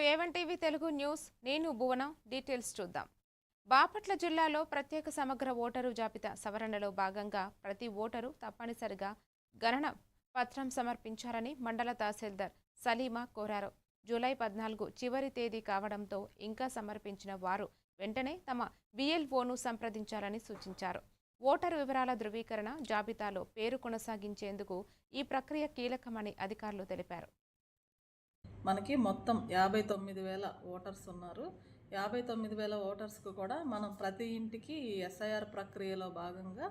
A1 TV Telugu news నేను భువన details చూద్దాం. బాపట్ల జిల్లాలో ప్రత్యేక సమగ్ర ఓటరు జాబితా సవరణలో భాగంగా ప్రతి ఓటరు తప్పనిసరిగా గణన పత్రం సమర్పించాలని మండల తహసీల్దార్ సలీమా కోరారు. జూలై 14 చివరి తేదీ కావడంతో ఇంకా సమర్పించిన వారు వెంటనే తమ BLOను సంప్రదించాలని సూచించారు. ఓటరు వివరాల ధృవీకరణ జాబితాలో పేరు కొనసాగించేందుకు ఈ ప్రక్రియ కీలకమని అధికారులు తెలిపారు. మనకి మొత్తం 59,000 ఓటర్స్ ఉన్నారు. 59,000 ఓటర్స్కు కూడా మనం ప్రతి ఇంటికి SIR ప్రక్రియలో భాగంగా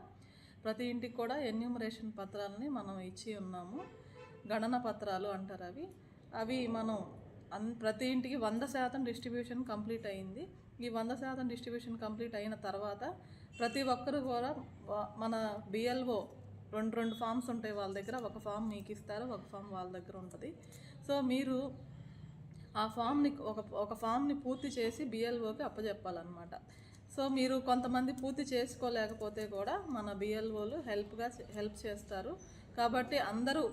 ప్రతి ఇంటికి కూడా ఎన్యూమరేషన్ పత్రాలని మనం ఇచ్చి ఉన్నాము. గణన పత్రాలు అంటారు. అవి మనం ప్రతి ఇంటికి 100% డిస్ట్రిబ్యూషన్ కంప్లీట్ అయింది. ఈ 100% డిస్ట్రిబ్యూషన్ కంప్లీట్ అయిన తర్వాత ప్రతి ఒక్కరు కూడా మన BLO రెండు ఫామ్స్ ఉంటాయి వాళ్ళ దగ్గర. ఒక ఫామ్ మీకు ఇస్తారు, ఒక ఫామ్ వాళ్ళ దగ్గర ఉంటుంది. సో మీరు ఆ ఫామ్ని ఒక ఫామ్ని పూర్తి చేసి BLOకి అప్పచెప్పాలన్నమాట. సో మీరు కొంతమంది పూర్తి చేసుకోలేకపోతే కూడా మన BLOలు హెల్ప్ చేస్తారు. కాబట్టి అందరూ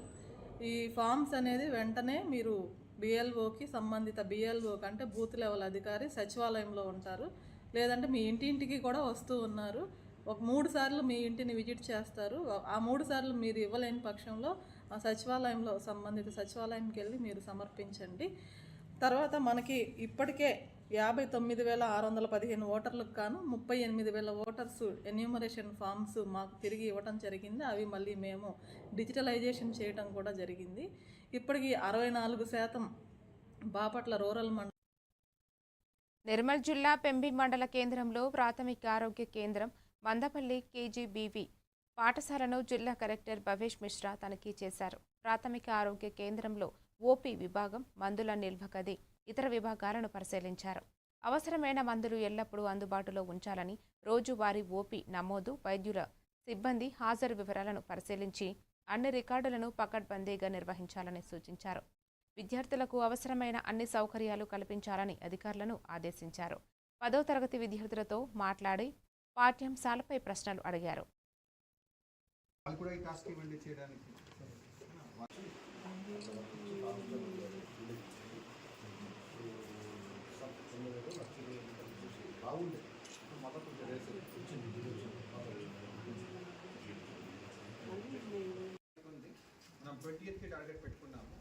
ఈ ఫామ్స్ అనేది వెంటనే మీరు BLOకి సంబంధిత BLOకి అంటే బూత్ లెవెల్ అధికారి సచివాలయంలో ఉంటారు, లేదంటే మీ ఇంటింటికి కూడా వస్తూ ఉన్నారు. ఒక 3 సార్లు మీ ఇంటిని విజిట్ చేస్తారు. ఆ 3 సార్లు మీరు ఇవ్వలేని పక్షంలో ఆ సచివాలయంలో సంబంధిత సచివాలయంకి వెళ్ళి మీరు సమర్పించండి. తర్వాత మనకి ఇప్పటికే 59,615 ఓటర్లకు గాను 38,000 ఓటర్స్ ఎన్యూమరేషన్ ఫామ్స్ మాకు తిరిగి ఇవ్వడం జరిగింది. అవి మళ్ళీ మేము డిజిటలైజేషన్ చేయడం కూడా జరిగింది. ఇప్పటికి 64% బాపట్ల రూరల్ మండలం. నిర్మల్ జిల్లా పెంబి మండల కేంద్రంలో ప్రాథమిక ఆరోగ్య కేంద్రం మందపల్లి KGBV పాఠశాలను జిల్లా కలెక్టర్ భవేష్ మిశ్రా తనిఖీ చేశారు. ప్రాథమిక ఆరోగ్య కేంద్రంలో OP విభాగం, మందుల నిల్వ గది, ఇతర విభాగాలను పరిశీలించారు. అవసరమైన మందులు ఎల్లప్పుడూ అందుబాటులో ఉంచాలని, రోజువారీ OP నమోదు, వైద్యుల సిబ్బంది హాజరు వివరాలను పరిశీలించి అన్ని రికార్డులను పకడ్బందీగా నిర్వహించాలని సూచించారు. విద్యార్థులకు అవసరమైన అన్ని సౌకర్యాలు కల్పించాలని అధికారులను ఆదేశించారు. 10వ తరగతి విద్యార్థులతో మాట్లాడి పాఠ్యాంశాలపై ప్రశ్నలు అడిగారు. మనం 20th టార్గెట్ పెట్టుకున్నాము.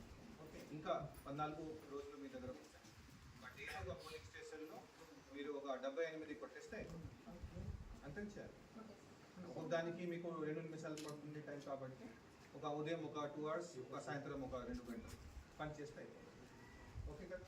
ఓకే, ఇంకా 14 రోజులు మీ దగ్గర ఒక డైలీగా పోలింగ్ స్టేషన్లో మీరు ఒక 78 కొట్టేస్తే అంతే చేయాలి. దానికి మీకు 2 నిమిషాలు పడుతుంది టైం. కాబట్టి ఒక ఉదయం ఒక 2 hours, ఒక సాయంత్రం ఒక 2 గంటలు పని చేస్తే ఓకే కదా.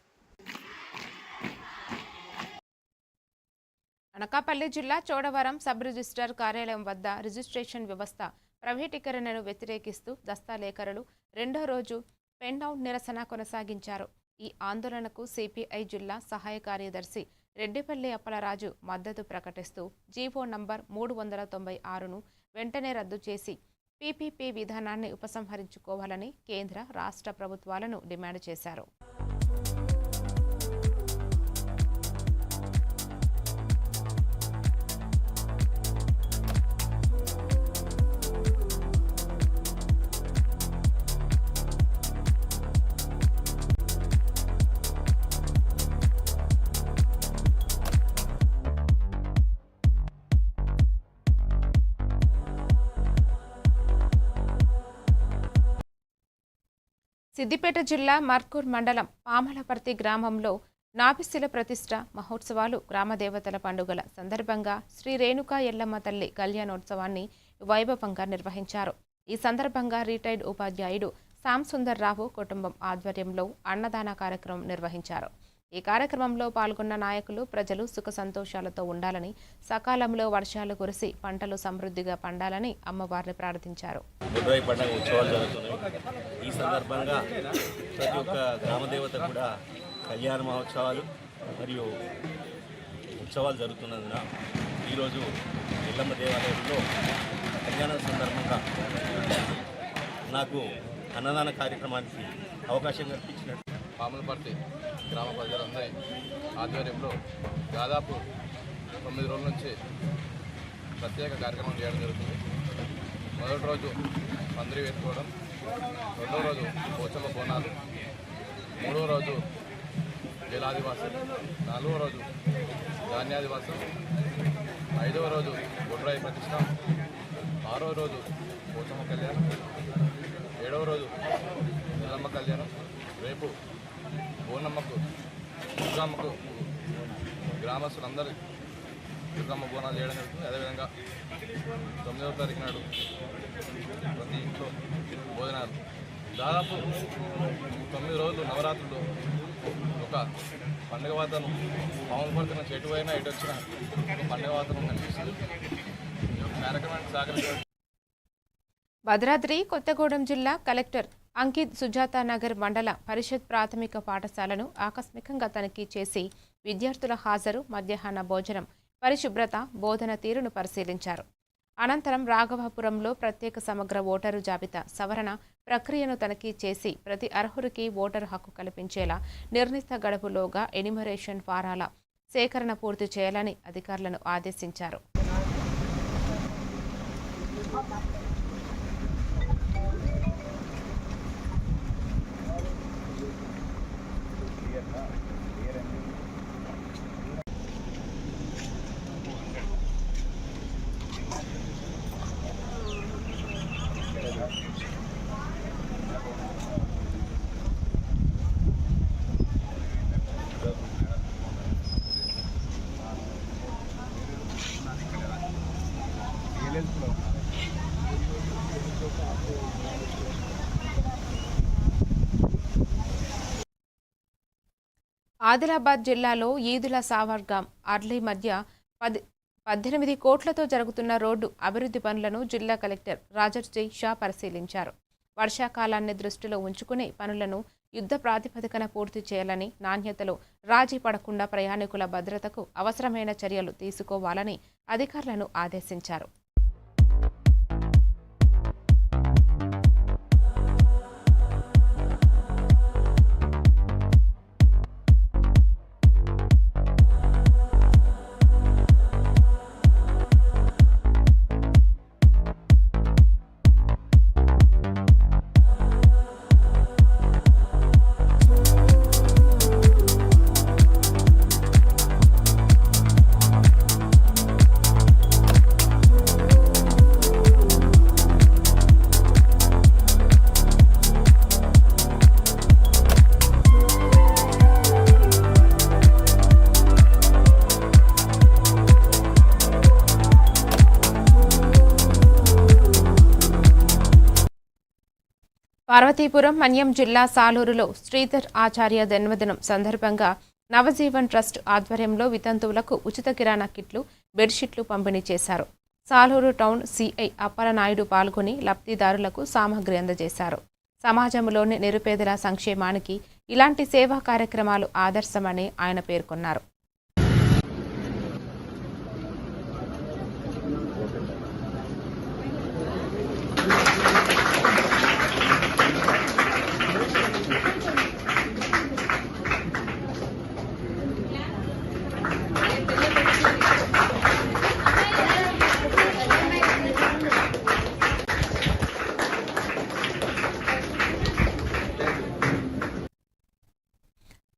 అనకాపల్లి జిల్లా చోడవరం సబ్ రిజిస్ట్రార్ కార్యాలయం వద్ద రిజిస్ట్రేషన్ వ్యవస్థ ప్రైవేటీకరణను వ్యతిరేకిస్తూ దస్తాలేఖరులు 2వ రోజు పెన్అవుట్ నిరసన కొనసాగించారు. ఈ ఆందోళనకు CPI జిల్లా సహాయ కార్యదర్శి రెడ్డిపల్లి అప్పలరాజు మద్దతు ప్రకటిస్తూ జీవో నంబర్ 396ను వెంటనే రద్దు చేసి PPP విధానాన్ని ఉపసంహరించుకోవాలని కేంద్ర, రాష్ట్ర ప్రభుత్వాలను డిమాండ్ చేశారు. సిద్దిపేట జిల్లా మర్కూర్ మండలం పామలపర్తి గ్రామంలో నాభిశిల ప్రతిష్ఠ మహోత్సవాలు, గ్రామదేవతల పండుగల సందర్భంగా శ్రీ రేణుకా ఎల్లమ్మ తల్లి కళ్యాణోత్సవాన్ని వైభవంగా నిర్వహించారు. ఈ సందర్భంగా రిటైర్డ్ ఉపాధ్యాయుడు శామ్ సుందర్ రావు కుటుంబం ఆధ్వర్యంలో అన్నదాన కార్యక్రమం నిర్వహించారు. ఈ కార్యక్రమంలో పాల్గొన్న నాయకులు ప్రజలు సుఖ సంతోషాలతో ఉండాలని, సకాలంలో వర్షాలు కురిసి పంటలు సమృద్ధిగా పండాలని అమ్మవారిని ప్రార్థించారు. ఈ సందర్భంగా ప్రతి ఒక్క గ్రామదేవత కూడా కళ్యాణ మహోత్సవాలు మరియు ఉత్సవాలు జరుగుతున్నందున ఈరోజు ఎల్లమ్మ దేవాలయంలో కళ్యాణం సందర్భంగా నాకు అన్నదాన కార్యక్రమానికి అవకాశం కల్పించినట్టు పామలపర్తి గ్రామ ప్రజలందరి ఆధ్వర్యంలో దాదాపు 9 రోజుల నుంచి ప్రత్యేక కార్యక్రమం చేయడం జరుగుతుంది. మొదటి రోజు పందిరి వేసుకోవడం, రెండో రోజు పోచమ్మ బోనాలు, మూడో రోజు జలాదివాసం, 4వ రోజు ధాన్యాదివాసం, 5వ రోజు బొడ్రాయి ప్రతిష్ట, 6వ రోజు పోచమ్మ కళ్యాణం, 7వ రోజు ఎల్లమ్మ కళ్యాణం. రేపు బోనమ్మకు దుర్గమ్మకు గ్రామస్తులందరూ దుర్గమ్మ బోనాలు చేయడం జరుగుతుంది. అదేవిధంగా 9వ తారీఖు నాడు ప్రతి ఇంట్లో భోజనాలు. దాదాపు 9 రోజులు నవరాత్రులు ఒక పండుగ వాతావరణం, మామూలు పడుతున్న చెట్టు అయినా ఎటు వచ్చిన పండుగ వాతావరణం కనిపిస్తుంది. కార్యక్రమానికి సహకరించారు. భద్రాద్రి కొత్తగూడెం జిల్లా కలెక్టర్ అంకిత్ సుజాతా నగర్ మండల పరిషత్ ప్రాథమిక పాఠశాలను ఆకస్మికంగా తనిఖీ చేసి విద్యార్థుల హాజరు, మధ్యాహ్న భోజనం, పరిశుభ్రత, బోధన తీరును పరిశీలించారు. అనంతరం రాఘవాపురంలో ప్రత్యేక సమగ్ర ఓటరు జాబితా సవరణ ప్రక్రియను తనిఖీ చేసి ప్రతి అర్హుడికి ఓటరు హక్కు కల్పించేలా నిర్ణీత గడువులోగా ఎన్యుమరేషన్ ఫారాల సేకరణ పూర్తి చేయాలని అధికారులను ఆదేశించారు. ఆదిలాబాద్ జిల్లాలో ఈదుల సావర్గాం అర్లీ మధ్య 18 కోట్లతో జరుగుతున్న రోడ్డు అభివృద్ధి పనులను జిల్లా కలెక్టర్ రాజర్జీ షా పరిశీలించారు. వర్షాకాలాన్ని దృష్టిలో ఉంచుకుని పనులను యుద్ధ ప్రాతిపదికన పూర్తి చేయాలని, నాణ్యతలో రాజీ పడకుండా ప్రయాణికుల భద్రతకు అవసరమైన చర్యలు తీసుకోవాలని అధికారులను ఆదేశించారు. పార్వతీపురం మన్యం జిల్లా సాలూరులో శ్రీధర్ ఆచార్య జన్మదినం సందర్భంగా నవజీవన్ ట్రస్ట్ ఆధ్వర్యంలో వితంతువులకు ఉచిత కిరాణా కిట్లు, బెడ్షీట్లు పంపిణీ చేశారు. సాలూరు టౌన్ సిఐ అప్పలనాయుడు పాల్గొని లబ్ధిదారులకు సామగ్రి అందజేశారు. సమాజంలోని నిరుపేదల సంక్షేమానికి ఇలాంటి సేవా కార్యక్రమాలు ఆదర్శమని ఆయన పేర్కొన్నారు.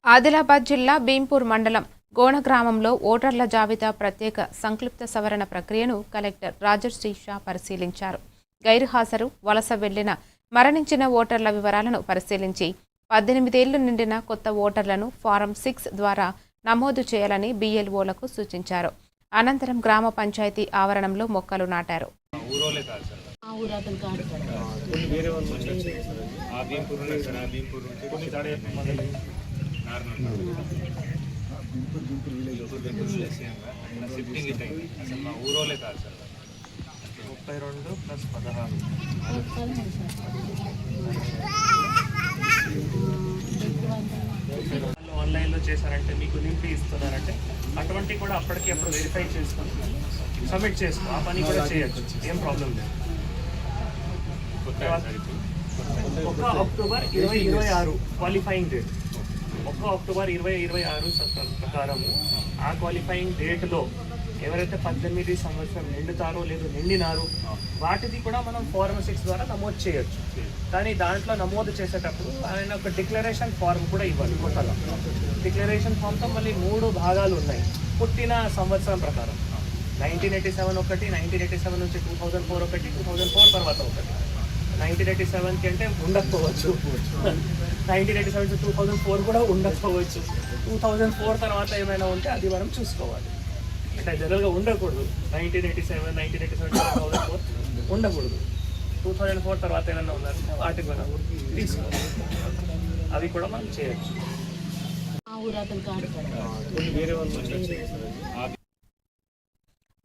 ఆదిలాబాద్ జిల్లా భీంపూర్ మండలం గోణ గ్రామంలో ఓటర్ల జాబితా ప్రత్యేక సంక్లిప్త సవరణ ప్రక్రియను కలెక్టర్ రాజర్షి షా పరిశీలించారు. గైర్హాజరు, వలస వెళ్లిన, మరణించిన ఓటర్ల వివరాలను పరిశీలించి 18 ఏళ్లు నిండిన కొత్త ఓటర్లను ఫారం 6 ద్వారా నమోదు చేయాలని BLOలకు సూచించారు. అనంతరం గ్రామ పంచాయతీ ఆవరణంలో మొక్కలు నాటారు. షిఫ్టింగ్ ఇట్ అయింది అసలు మా ఊరోలే కాదు సార్. 32 + 16 ఆన్లైన్లో చేశారంటే మీకు నింపి ఇస్తున్నారంటే అటువంటి కూడా అప్పటికి అప్పుడు వెరిఫై చేసుకొని సబ్మిట్ చేసుకో, ఆ పని కూడా చేయొచ్చు, ఏం ప్రాబ్లం లేదు. 1 అక్టోబర్ 2026 క్వాలిఫైయింగ్ డేట్. 1 అక్టోబర్ 2026 ప్రకారం ఆ క్వాలిఫైయింగ్ డేట్లో ఎవరైతే 18 సంవత్సరం నిండుతారో లేదు నిండినారో వాటిది కూడా మనం ఫార్మ్ 6 ద్వారా నమోదు చేయొచ్చు. కానీ దాంట్లో నమోదు చేసేటప్పుడు ఆయన ఒక డిక్లరేషన్ ఫార్మ్ కూడా ఇవ్వాలి కొత్తగా. డిక్లరేషన్ ఫామ్తో మళ్ళీ 3 భాగాలు ఉన్నాయి పుట్టిన సంవత్సరం ప్రకారం. 1987 ఒకటి, 1987 నుంచి 2004 ఒకటి, 2004 తర్వాత ఒకటి. 1987కి అంటే ఉండకపోవచ్చు, 1987 నుంచి 2004 కూడా ఉండకపోవచ్చు. 2004 తర్వాత ఏమైనా ఉంటే అది మనం చూసుకోవాలి. అంటే జనరల్గా ఉండకూడదు. 1987, 2004 ఉండకూడదు. 2004 తర్వాత ఏమైనా ఉన్నారంటే వాటికి మనం తీసుకోవాలి. అవి కూడా మనం చేయొచ్చు.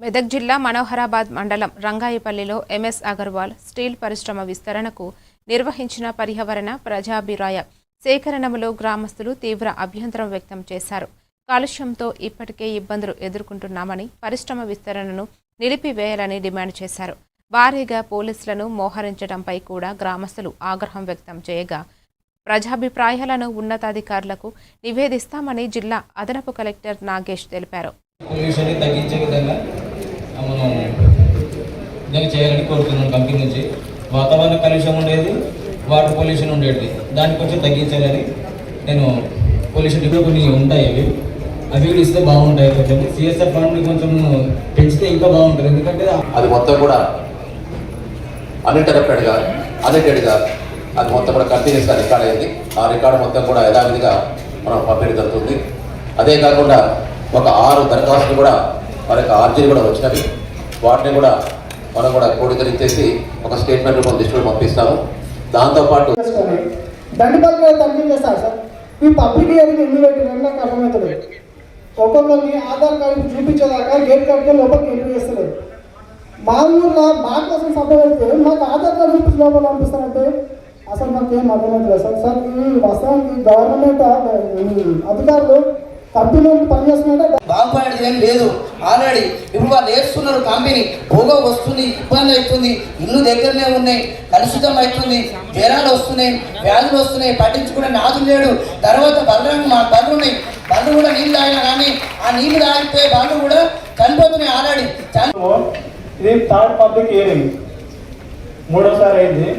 మెదక్ జిల్లా మనోహరాబాద్ మండలం రంగాయపల్లిలో ఎంఎస్ అగర్వాల్ స్టీల్ పరిశ్రమ విస్తరణకు నిర్వహించిన పర్యావరణ ప్రజాభిప్రాయ సేకరణలో గ్రామస్తులు తీవ్ర అభ్యంతరం వ్యక్తం చేశారు. కాలుష్యంతో ఇప్పటికే ఇబ్బందులు ఎదుర్కొంటున్నామని, పరిశ్రమ విస్తరణను నిలిపివేయాలని డిమాండ్ చేశారు. భారీగా పోలీసులను మోహరించడంపై కూడా గ్రామస్తులు ఆగ్రహం వ్యక్తం చేయగా ప్రజాభిప్రాయాలను ఉన్నతాధికారులకు నివేదిస్తామని జిల్లా అదనపు కలెక్టర్ నాగేష్ తెలిపారు. పొల్యూషన్ తగ్గించే విధంగా మనం నేను చేయాలని కోరుతున్నాను. కంపెనీ నుంచి వాతావరణ కాలుష్యం ఉండేది, వాటర్ పొల్యూషన్ ఉండేది, దాన్ని కొంచెం తగ్గించాలని నేను పొల్యూషన్ ఇప్పుడు కొన్ని ఉంటాయి, అవి కూడా ఇస్తే బాగుంటాయి. కొంచెం సిఎస్ఆర్ ఫండ్ కొంచెం పెంచితే ఇంకా బాగుంటుంది. ఎందుకంటే అది మొత్తం కూడా అన్ఇంటరప్టెడ్గా అన్ఎటెడ్గా అది మొత్తం కూడా కంటిన్యూస్గా రికార్డ్ అయింది. ఆ రికార్డు మొత్తం కూడా యథావిధిగా మనం పంపిణీ జరుగుతుంది. అదే కాకుండా ఒక 6 దరఖాస్తులు కూడా మనకి ఆర్జీలు కూడా వచ్చినవి. వాటిని కూడా మనం కూడా క్రోడీకరించేసి ఒక స్టేట్మెంట్ రూపంలో లిస్టులు పంపిస్తాము. దాంతోపాటు దండిపల్లి తనిఖీ చేస్తారు సార్. ఈ పబ్లిక్ హియరింగ్ ఎన్ని పెట్టిన నాకు అర్థమవుతుంది. ఒక్కొక్కరిని ఆధార్ కార్డు చూపించేదాకా గేట్ కార్డుకే లోపలికి ఎంట్రీ చేస్తలేదు. మా ఊర్లో మా కోసం సభ పెడితే నాకు ఆధార్ కార్డు చూపించి లోపల పంపిస్తారంటే అసలు మాకేం అర్థమవుతుంది సార్. సార్ ఈ వాస్తవానికి గవర్నమెంట్ అధికారులు కంపెనీలు పనిచేస్తున్నాయంటే బాగుపడేది ఏం లేదు. ఆల్రెడీ ఇప్పుడు వాళ్ళు వేస్తున్నారు కంపెనీ, పొగ వస్తుంది, ఇబ్బంది అవుతుంది, ఇల్లు దగ్గరనే ఉన్నాయి, కలుషితం అవుతుంది, జ్వరాలు వస్తున్నాయి, వ్యాధులు వస్తున్నాయి, పట్టించుకునే నాదులు లేడు. తర్వాత బలరంగా మా బళ్ళు ఉన్నాయి, బళ్ళు కూడా నీళ్ళు తాగినా కానీ ఆ నీళ్ళు తాగితే బళ్ళు కూడా చనిపోతున్నాయి. ఆల్రెడీ ఇది థర్డ్ పబ్లిక్ హియరింగ్, 3వసారి అయింది.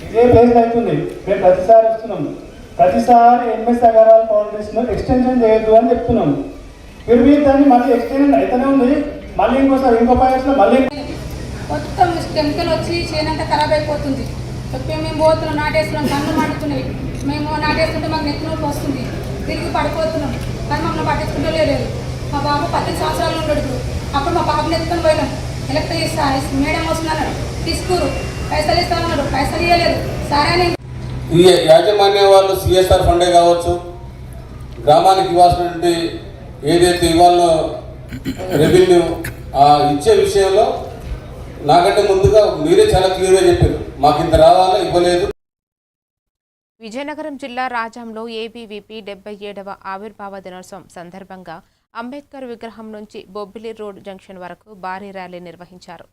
ఇదే ప్లేస్ అవుతుంది. మేము ప్రతిసారి వస్తున్నాము. ప్రతిసారి ఎంఎస్ అగర్వాల్ ఫౌండేషన్ ఎక్స్టెన్షన్ చేయొద్దు అని చెప్తున్నాము. మీరు దాన్ని మళ్ళీ ఎక్స్టెన్షన్ అయితేనే ఉంది. మళ్ళీ ఇంకోసారి ఇంకో పైన మళ్ళీ మొత్తం కెమికల్ వచ్చి చేనంతా ఖరాబ్ అయిపోతుంది. మేము పోతున్నాం, నాటేస్తున్నాం, కన్ను మండుతున్నాయి. మేము నాటేస్తుంటే మాకు నెత్తి నొప్పి వస్తుంది, తిరిగి పడిపోతున్నాం. కానీ మమ్మల్ని పట్టించుకుంటే లేదు. మా బాబు 18 సంవత్సరాలు ఉండడు. అప్పుడు మా బాబుని ఎత్తుకొని పోయినాం. ఎలక్ట్రిక్ మేడం వస్తున్నాడు, తీసుకురు పైసలు ఇస్తామన్నాడు, పైసలు ఇవ్వలేదు. సరే అని ఈ యాజమాన్య వాళ్ళు సిఎస్ఆర్ ఫండే కావచ్చు, గ్రామానికి ఇవ్వాల్సినటువంటి ఏదైతే ఇవ్వాలో రెవెన్యూ ఇచ్చే విషయంలో నాకంటే ముందుగా మీరే చాలా క్లియర్గా చెప్పారు. మాకు ఇంత రావాలా, ఇవ్వలేదు. విజయనగరం జిల్లా రాజంలో ఏబీవీపీ 77వ ఆవిర్భావ దినోత్సవం సందర్భంగా అంబేద్కర్ విగ్రహం నుంచి బొబ్బిలి రోడ్ జంక్షన్ వరకు భారీ ర్యాలీ నిర్వహించారు.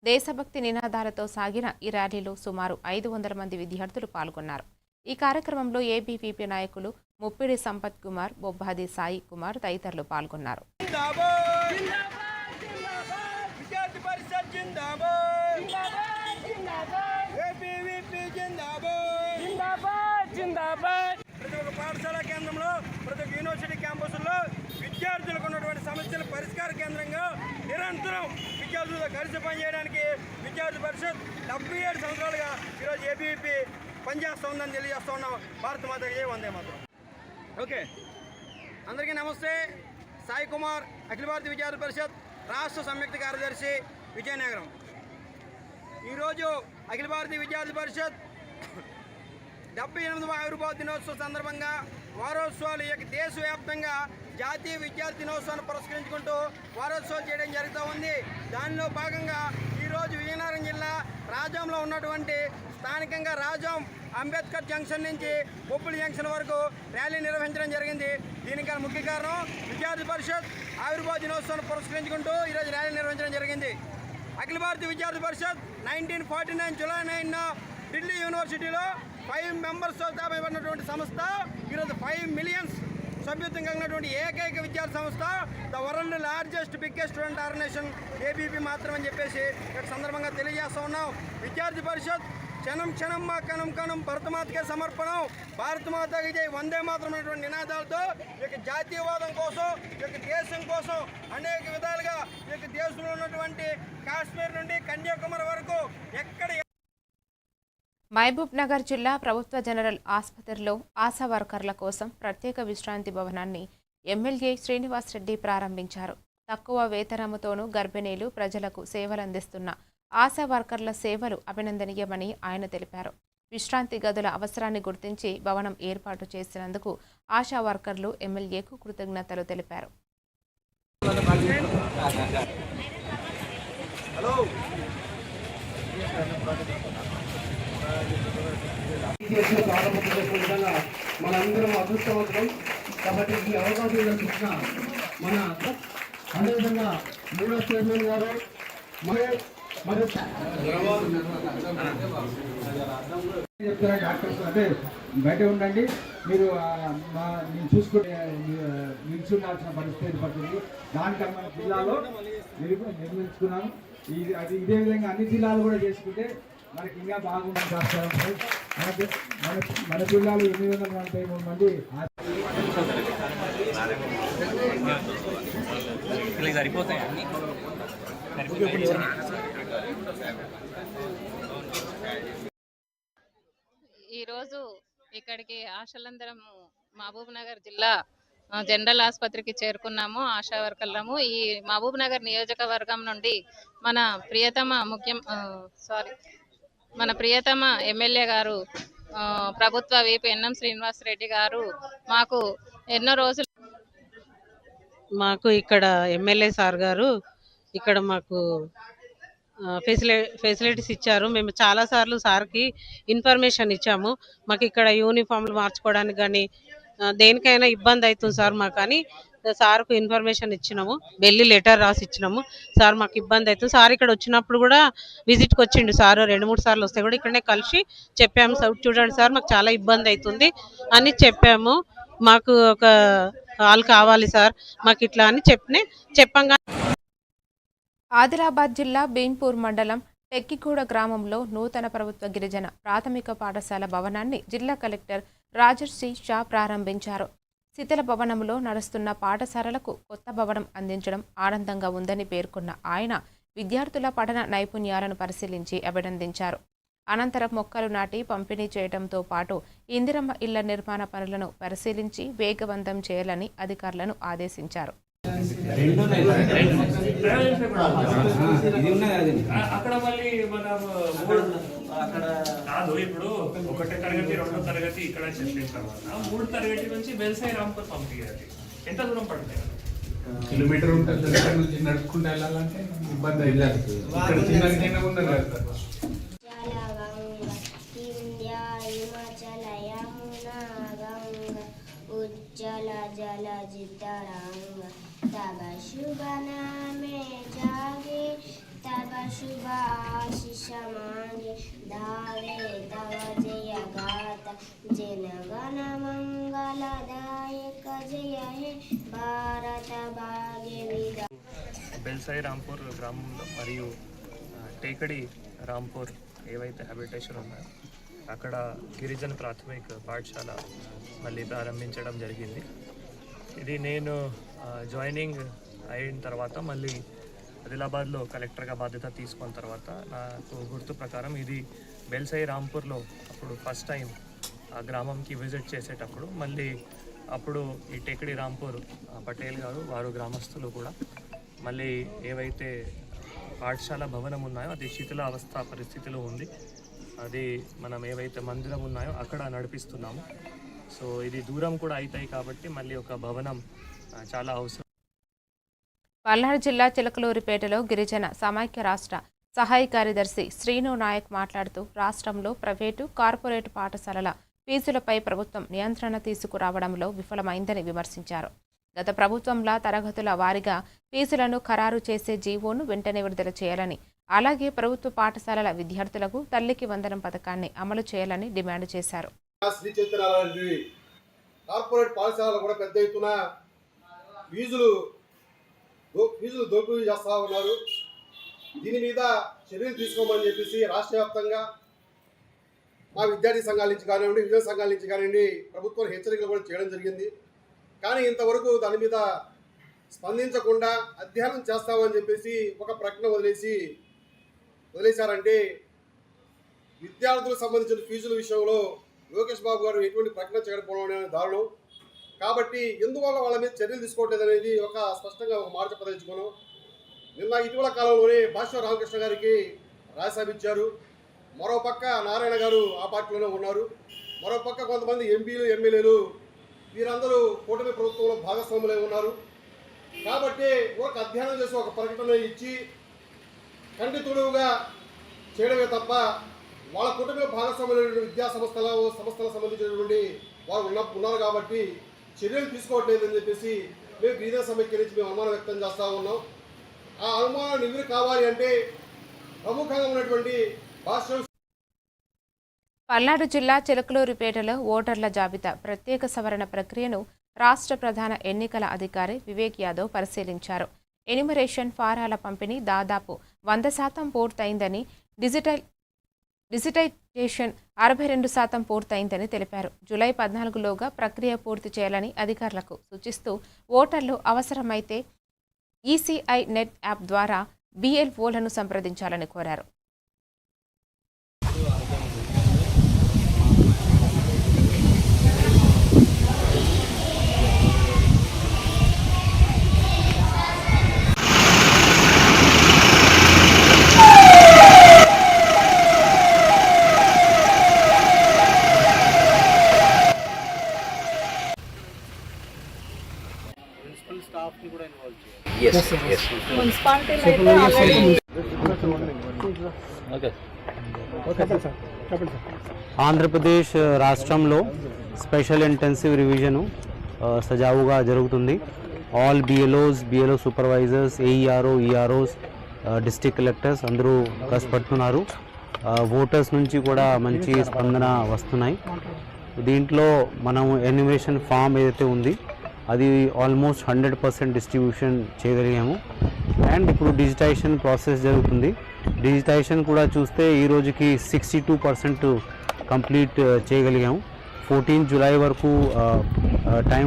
దేశభక్తి నినాదాలతో సాగిన ఈ ర్యాలీలో సుమారు 500 మంది విద్యార్థులు పాల్గొన్నారు. ఈ కార్యక్రమంలో ఏబీవీపీ నాయకులు ముప్పిడి సంపత్ కుమార్, బొబ్బాది సాయి కుమార్ తదితరులు పాల్గొన్నారు. ప్రతి ఒక్క పాఠశాల కేంద్రంలో, ప్రతి ఒక్క యూనివర్సిటీ క్యాంపస్లో విద్యార్థులకు ఉన్నటువంటి సమస్యల పరిష్కార కేంద్రంగా నిరంతరం విద్యార్థులతో కలిసి పనిచేయడానికి విద్యార్థి పరిషత్ 77 సంవత్సరాలుగా ఈరోజు ఏబీవీపీ పనిచేస్తూ ఉందని తెలియజేస్తూ ఉన్నాం. భారత మాతకి వందే మాత్రం. ఓకే, అందరికీ నమస్తే. సాయి కుమార్, అఖిల భారతీయ విద్యార్థి పరిషత్ రాష్ట్ర సంయుక్త కార్యదర్శి, విజయనగరం. ఈరోజు అఖిల భారతీయ విద్యార్థి పరిషత్ 78వ ఆవిర్భావ దినోత్సవం సందర్భంగా వారోత్సవాలు దేశవ్యాప్తంగా జాతీయ విద్యార్థి దినోత్సవాన్ని పురస్కరించుకుంటూ వారోత్సవాలు చేయడం జరుగుతూ ఉంది. దానిలో భాగంగా ఈరోజు విజయనగరం జిల్లా రాజంలో ఉన్నటువంటి స్థానికంగా రాజం అంబేద్కర్ జంక్షన్ నుంచి బొబ్బిలి జంక్షన్ వరకు ర్యాలీ నిర్వహించడం జరిగింది. దీనికి ముఖ్య కారణం విద్యార్థి పరిషత్ ఆవిర్భావ దినోత్సవాన్ని పురస్కరించుకుంటూ ఈరోజు ర్యాలీ నిర్వహించడం జరిగింది. అఖిల భారతీయ విద్యార్థి పరిషత్ 1949 జూలై 9న ఢిల్లీ యూనివర్సిటీలో 5 మెంబర్స్తో స్థాపించబడినటువంటి సంస్థ ఈరోజు 5 మిలియన్స్ సభ్యత్వం కలిగినటువంటి ఏకైక విద్యార్థి సంస్థ the world largest biggest student organisation ABP మాత్రమని చెప్పేసి ఇక్కడ సందర్భంగా తెలియజేస్తూ ఉన్నాం. విద్యార్థి పరిషత్ క్షణం క్షణం మా కణం కణం భరతమాతకే సమర్పణం, భారతమాతకి జై, వందే మాత్రం అనేటువంటి నినాదాలతో ఈ యొక్క జాతీయవాదం కోసం, ఈ యొక్క దేశం కోసం అనేక విధాలుగా ఈ యొక్క దేశంలో ఉన్నటువంటి కాశ్మీర్ నుండి కన్యాకుమారి వరకు ఎక్కడ మహబూబ్ నగర్ జిల్లా ప్రభుత్వ జనరల్ ఆసుపత్రిలో ఆశా వర్కర్ల కోసం ప్రత్యేక విశ్రాంతి భవనాన్ని ఎమ్మెల్యే శ్రీనివాస్ రెడ్డి ప్రారంభించారు. తక్కువ వేతనముతోనూ గర్భిణీలు ప్రజలకు సేవలందిస్తున్న ఆశా వర్కర్ల సేవలు అభినందనీయమని ఆయన తెలిపారు. విశ్రాంతి గదుల అవసరాన్ని గుర్తించి భవనం ఏర్పాటు చేసినందుకు ఆశా వర్కర్లు ఎమ్మెల్యేకు కృతజ్ఞతలు తెలిపారు. మనందరం అదృష్టవంతులం కాబట్టి ఈ అవకాశం కల్పించిన మన అదేవిధంగా మూడో చైర్మన్ గారు చెప్తారా డాక్టర్స్ అంటే బయట ఉండండి, మీరు నేను చూసుకుంటే నిల్చుండాల్సిన పరిస్థితి ఏర్పడుతుంది. దానికి మన జిల్లాలో నిర్మించుకున్నాము. ఇదే విధంగా అన్ని జిల్లాలు కూడా చేసుకుంటే మనకి ఇంకా బాగుంటుంది. మన జిల్లాలో 843 మంది ఈరోజు ఇక్కడికి ఆశలందరం మహబూబ్ నగర్ జిల్లా జనరల్ ఆసుపత్రికి చేరుకున్నాము. ఆశా వర్కర్లము ఈ మహబూబ్ నగర్ నియోజకవర్గం నుండి మన ప్రియతమ ఎమ్మెల్యే గారు ప్రభుత్వ వీపీ ఎన్ఎం శ్రీనివాస్ రెడ్డి గారు మాకు ఎన్నో రోజులు ఇక్కడ ఎమ్మెల్యే సార్ గారు ఇక్కడ మాకు ఫెసిలిటీస్ ఇచ్చారు. మేము చాలాసార్లు సార్కి ఇన్ఫర్మేషన్ ఇచ్చాము. మాకు ఇక్కడ యూనిఫామ్లు మార్చుకోవడానికి కానీ దేనికైనా ఇబ్బంది అవుతుంది సార్ మాకు, కానీ సార్కు ఇన్ఫర్మేషన్ ఇచ్చినాము, వెళ్ళి లెటర్ రాసి ఇచ్చినాము. సార్ మాకు ఇబ్బంది అవుతుంది. సార్ ఇక్కడ వచ్చినప్పుడు కూడా విజిట్కి వచ్చిండు సార్, 2-3 సార్లు వస్తే కూడా ఇక్కడనే కలిసి చెప్పాము. చూడండి సార్ మాకు చాలా ఇబ్బంది అవుతుంది అని చెప్పాము. మాకు ఒక హాల్ కావాలి సార్ మాకు ఇట్లా అని చెప్పంగా. ఆదిలాబాద్ జిల్లా భీంపూర్ మండలం టెక్కిగూడ గ్రామంలో నూతన ప్రభుత్వ గిరిజన ప్రాథమిక పాఠశాల భవనాన్ని జిల్లా కలెక్టర్ రాజర్షి షా ప్రారంభించారు. శిథిల భవనంలో నడుస్తున్న పాఠశాలలకు కొత్త భవనం అందించడం ఆనందంగా ఉందని పేర్కొన్న ఆయన విద్యార్థుల పఠన నైపుణ్యాలను పరిశీలించి అభినందించారు. అనంతరం మొక్కలు నాటి పంపిణీ చేయడంతో పాటు ఇందిరమ్మ ఇళ్ల నిర్మాణ పనులను పరిశీలించి వేగవంతం చేయాలని అధికారులను ఆదేశించారు. అక్కడ మళ్ళీ కాదు, ఇప్పుడు 1వ తరగతి 2వ తరగతి ఇక్కడ చెప్పిన తర్వాత 3వ తరగతి నుంచి బెల్సాయి రాంపూర్ పంపించాలి. ఎంత దూరం పడుతుంది? కిలోమీటర్ ఉంటుంది. నుంచి నడుచుకుంటూ వెళ్ళాలంటే ఇబ్బంది అవుతుంది. ఇక్కడ చిన్న ఉండదు కదా. ఉజ్జల జల జితరంగ తవ శుభ నామే జాగే తవ శుభ ఆశిష మాంగే धावे तव जय गात जनगण मंगलदायक जय हे भारत भाग्य विदा బెల్సాయి రాంపూర్ గ్రామంలో మరియు టేకడి రాంపూర్ ఏవైతే హ్యాబిటేషన్ ఉన్నాయో అక్కడ గిరిజన ప్రాథమిక పాఠశాల మళ్ళీ ప్రారంభించడం జరిగింది. ఇది నేను జాయినింగ్ అయిన తర్వాత మళ్ళీ ఆదిలాబాద్లో కలెక్టర్గా బాధ్యత తీసుకున్న తర్వాత నాకు గుర్తు ప్రకారం ఇది బెల్సాయి రాంపూర్లో అప్పుడు ఫస్ట్ టైం ఆ గ్రామంకి విజిట్ చేసేటప్పుడు మళ్ళీ అప్పుడు ఈ టేకడి రాంపూర్ పటేల్ గారు వారు గ్రామస్తులు కూడా మళ్ళీ ఏవైతే పాఠశాల భవనం ఉన్నాయో అది శిథిల అవస్థ పరిస్థితిలో ఉంది. అది మనం ఏవైతే మందిరం ఉన్నాయో అక్కడ నడిపిస్తున్నాము. సో ఇది దూరం కూడా అవుతాయి కాబట్టి మళ్ళీ ఒక భవనం చాలా అవసరం. పల్నాడు జిల్లా చిలకలూరిపేటలో గిరిజన సమైక్య రాష్ట్ర సహాయ కార్యదర్శి శ్రీను నాయక్ మాట్లాడుతూ రాష్ట్రంలో ప్రైవేటు కార్పొరేట్ పాఠశాలల ఫీజులపై ప్రభుత్వం నియంత్రణ తీసుకురావడంలో విఫలమైందని విమర్శించారు. గత ప్రభుత్వంలా తరగతుల వారీగా ఫీజులను ఖరారు చేసే జీవోను వెంటనే విడుదల చేయాలని, అలాగే ప్రభుత్వ పాఠశాలల విద్యార్థులకు తల్లికి వందనం పథకాన్ని అమలు చేయాలని డిమాండ్ చేశారు. కార్పొరేట్ పాఠశాలలో కూడా పెద్ద ఎత్తున ఫీజులు దోపిడీ చేస్తూ ఉన్నారు. దీని మీద చర్యలు తీసుకోమని చెప్పేసి రాష్ట్ర వ్యాప్తంగా మా విద్యార్థి సంఘాల నుంచి కానివ్వండి, విద్యా సంఘాల నుంచి కానివ్వండి ప్రభుత్వం హెచ్చరికలు కూడా చేయడం జరిగింది. కానీ ఇంతవరకు దాని మీద స్పందించకుండా అధ్యయనం చేస్తామని చెప్పేసి ఒక ప్రకటన వదిలేశారంటే విద్యార్థులకు సంబంధించిన ఫీజుల విషయంలో లోకేష్ బాబు గారు ఎటువంటి ప్రకటన చేయకపోవడం అనేది దారుణం. కాబట్టి ఎందువల్ల వాళ్ళ మీద చర్యలు తీసుకోవట్లేదు అనేది ఒక స్పష్టంగా ఒక మాట చెప్పదలుచుకున్నాం. నిన్న ఇటీవల కాలంలోనే భాష్య రామకృష్ణ గారికి రాజ్యసభ ఇచ్చారు. మరోపక్క నారాయణ గారు ఆ పార్టీలోనే ఉన్నారు. మరోపక్క కొంతమంది ఎంపీలు ఎమ్మెల్యేలు వీరందరూ కూటమి ప్రభుత్వంలో భాగస్వాములై ఉన్నారు. కాబట్టి ఒక అధ్యయనం చేసి ఒక ప్రకటన ఇచ్చి కంటి తుడువుగా చేయడమే తప్ప వాళ్ళ కుటుంబ భాగస్వాములైన విద్యా సంస్థలకు సంబంధించినటువంటి వారు ఉన్నారు కాబట్టి చర్యలు తీసుకోవట్లేదని చెప్పేసి మేము గిరిజన సమైక్య నుంచి మేము అనుమానం వ్యక్తం చేస్తూ ఉన్నాం. ఆ అనుమానం నివృత్తి కావాలి అంటే ప్రముఖంగా ఉన్నటువంటి భాష్యం. పల్నాడు జిల్లా చిలకలూరిపేటలో ఓటర్ల జాబితా ప్రత్యేక సవరణ ప్రక్రియను రాష్ట్ర ప్రధాన ఎన్నికల అధికారి వివేక్ యాదవ్ పరిశీలించారు. ఎన్యుమరేషన్ ఫారాల పంపిణీ దాదాపు 100% పూర్తయిందని, డిజిటైజేషన్ 62% పూర్తయిందని తెలిపారు. జూలై 14లోగా ప్రక్రియ పూర్తి చేయాలని అధికారులకు సూచిస్తూ ఓటర్లు అవసరమైతే ఈసీఐ నెట్ యాప్ ద్వారా BLOలను సంప్రదించాలని కోరారు. ఆంధ్రప్రదేశ్ రాష్ట్రంలో స్పెషల్ ఇంటెన్సివ్ రివిజను సజావుగా జరుగుతుంది. All BLO supervisors, EROs, district collectors అందరూ కష్టపడుతున్నారు. ఓటర్స్ నుంచి కూడా మంచి స్పందన వస్తున్నాయి. దీంట్లో మనం ఎన్యుమరేషన్ ఫామ్ ఏదైతే ఉంది అది ఆల్మోస్ట్ 100% డిస్ట్రిబ్యూషన్ చేయగలిగాము. అండ్ ఇప్పుడు డిజిటైజేషన్ ప్రాసెస్ జరుగుతుంది. డిజిటైజేషన్ కూడా చూస్తే ఈ రోజుకి 62% కంప్లీట్ చేయగలిగాము. 14 జూలై వరకు టైం.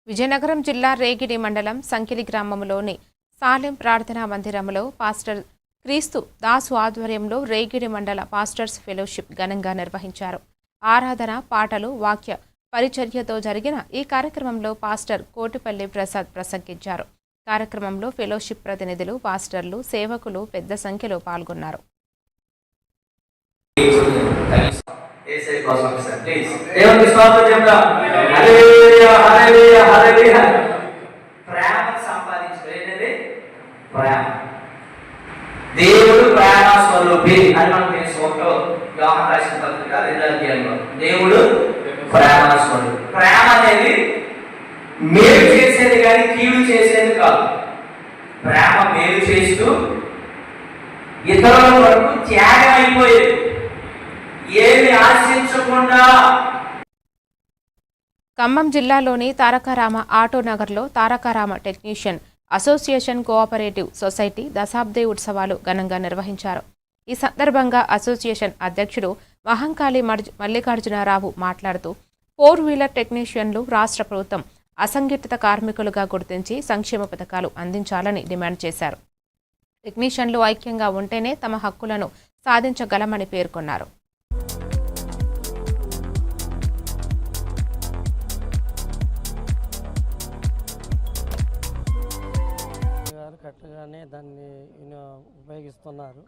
విజయనగరం జిల్లా రేగిడి మండలం సంకిలి గ్రామంలోని సాలెం ప్రార్థనా మందిరంలో పాస్టర్ క్రీస్తు దాసు ఆధ్వర్యంలో రేగిడి మండల పాస్టర్స్ ఫెలోషిప్ ఘనంగా నిర్వహించారు. ఆరాధన, పాటలు, వాక్య పరిచర్యతో జరిగిన ఈ కార్యక్రమంలో పాస్టర్ కోటిపల్లి ప్రసాద్ ప్రసంగించారు. కార్యక్రమంలో ఫెలోషిప్ ప్రతినిధులు, పాస్టర్లు, సేవకులు పెద్ద సంఖ్యలో పాల్గొన్నారు. దేవుడు ప్రేమ స్వరూపి అని మనం తెలుసుకోవటం యోహాను రాసిన పత్రిక 2వ అధ్యాయంలో దేవుడు ప్రేమ స్వరూపి. ప్రేమ అనేది మేలు చేసేది కానీ కీడు చేసేది కాదు. ప్రేమ మేలు చేస్తూ ఇతరుల వరకు త్యాగం అయిపోయేది, ఏమి ఆశించకుండా. ఖమ్మం జిల్లాలోని తారకారామ ఆటో నగర్లో తారకారామ టెక్నీషియన్ అసోసియేషన్ కోఆపరేటివ్ సొసైటీ దశాబ్ది ఉత్సవాలు ఘనంగా నిర్వహించారు. ఈ సందర్భంగా అసోసియేషన్ అధ్యక్షుడు మహంకాళి మల్లికార్జునరావు మాట్లాడుతూ 4 వీలర్ టెక్నీషియన్లు రాష్ట్ర ప్రభుత్వం అసంఘటిత కార్మికులుగా గుర్తించి సంక్షేమ పథకాలు అందించాలని డిమాండ్ చేశారు. టెక్నీషియన్లు ఐక్యంగా ఉంటేనే తమ హక్కులను సాధించగలమని పేర్కొన్నారు. కరెక్ట్గానే దాన్ని ఉపయోగిస్తున్నారు.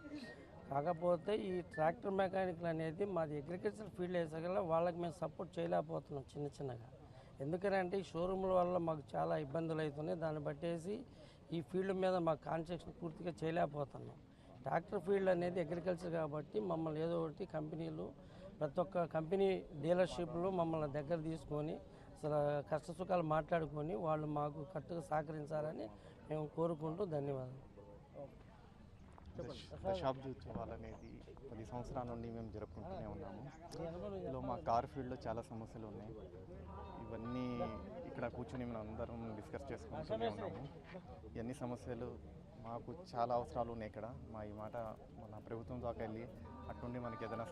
కాకపోతే ఈ ట్రాక్టర్ మెకానిక్లు అనేది మాది అగ్రికల్చర్ ఫీల్డ్ వేసగల వాళ్ళకి మేము సపోర్ట్ చేయలేకపోతున్నాం చిన్నగా. ఎందుకంటే ఈ షోరూమ్ల వల్ల మాకు చాలా ఇబ్బందులు అవుతున్నాయి. దాన్ని బట్టేసి ఈ ఫీల్డ్ మీద మాకు కాన్సెప్షన్ పూర్తిగా చేయలేకపోతున్నాం. ట్రాక్టర్ ఫీల్డ్ అనేది అగ్రికల్చర్ కాబట్టి మమ్మల్ని ఏదో ఒకటి కంపెనీలు, ప్రతి ఒక్క కంపెనీ డీలర్షిప్లు మమ్మల్ని దగ్గర తీసుకొని అసలు కష్ట సుఖాలు మాట్లాడుకొని వాళ్ళు మాకు కరెక్ట్గా సహకరించాలని మేము కోరుకుంటూ ధన్యవాదాలు. దశాబ్ద ఉత్సవాలు అనేది 10 సంవత్సరాల నుండి మేము జరుపుకుంటూనే ఉన్నాము. ఇందులో మా కార్ ఫీల్డ్లో చాలా సమస్యలు ఉన్నాయి. ఇవన్నీ ఇక్కడ కూర్చొని మనం అందరం డిస్కస్ చేసుకుంటూనే ఉన్నాము. ఇవన్నీ సమస్యలు మాకు చాలా అవసరాలు ఉన్నాయి ఇక్కడ. ఈ మాట మన ప్రభుత్వం దాకా వెళ్ళి అటుండి మనకి ఏదైనా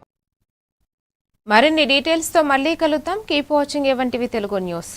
మరిన్ని డీటెయిల్స్తో మళ్ళీ కలుద్దాం. Keep watching A1 TV Telugu news.